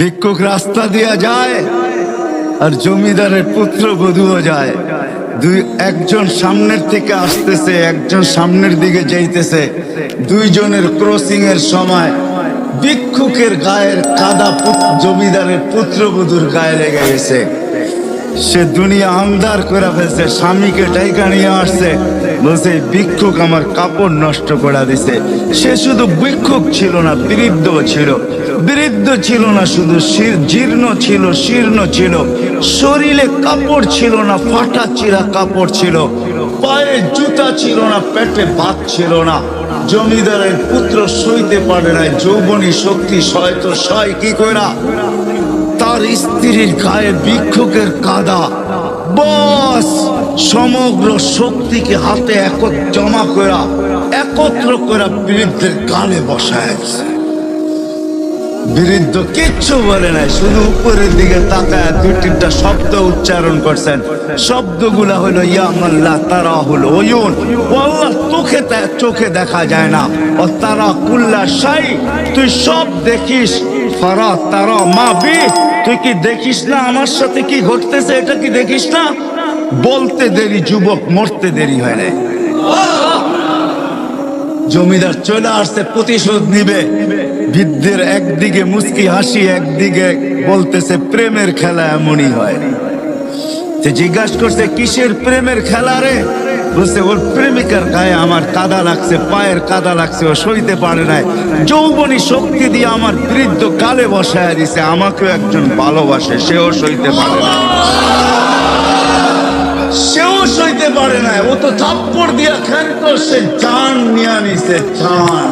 ভিক্ষুক রাস্তা দিয়া যায় আর জমিদারের পুত্র বধূও যায়। একজন সামনের থেকে আসতেছে, একজন সামনের দিকে যাইতেছে। দুইজনের ক্রসিং এর সময় ভিক্ষুকের গায়ের কাদা জমিদারের পুত্রবধূর গায়ে লেগে গেছে। সে দুনিয়া আন্ধার করে ফেলছে, স্বামীকে ডাইকা নিয়ে আসছে, বলছে ভিক্ষুক আমার কাপড় নষ্ট করে দিছে। সে শুধু ভিক্ষুক ছিল না, বৃদ্ধ ছিল। বৃদ্ধ ছিল না শুধু, জীর্ণ ছিল, শীর্ণ ছিল, শরীরে কাপড় ছিল না, ফাটা চিরা কাপড় ছিল, পায়ে জুতা ছিল না, পেটে ভাত ছিল না। জমিদারের পুত্র সইতে পারে না, যৌবনী শক্তি সয়তো সয় কি কইরা তার স্ত্রীর গায়ে ভিক্ষুকের কাদা, বস সমগ্র শক্তিকে হাতে জমা করা একত্র করে বৃদ্ধের গালে বসায়। বৃদ্ধ কিচ্ছু বলে নাই, শুধু উপরের দিকে তাকায় দুই তিনটা শব্দ উচ্চারণ করছেন। শব্দগুলা হলো ইয়া আল্লাহ তারা হলো ওয়ুন, ও আল্লাহ চোখে দেখা যায় না, ও তারা কুল্লা শাই তুই সব দেখিস, ফারা তারা মা বি তুই কি দেখিস না আমার সাথে কি ঘটতেছে, এটা কি দেখিস না? বলতে দেরি যুবক, মরতে দেরি হয় না। জমিদার চলে আসছে, প্রতিশোধ নিবে। বৃদ্ধের একদিকে মুস্কি হাসি, একদিকে বলতেছে প্রেমের খেলা এমনই হয়। সে জিজ্ঞাসা করছে কিসের প্রেমের খেলা রে? বলছে ওর প্রেমিকার গায়ে আমার কাদা লাগছে, পায়ের কাদা লাগছে, ও সইতে পারে নাই। যৌবনী শক্তি দিয়ে আমার বৃদ্ধ গালে বসায় দিছে। আমাকেও একজন ভালোবাসে, সেও সইতে পারে না, সেও সইতে পারে না। ও তো থাপ্পড় দিয়া খেলতো, সে জান নিয়ে নিছে, জান।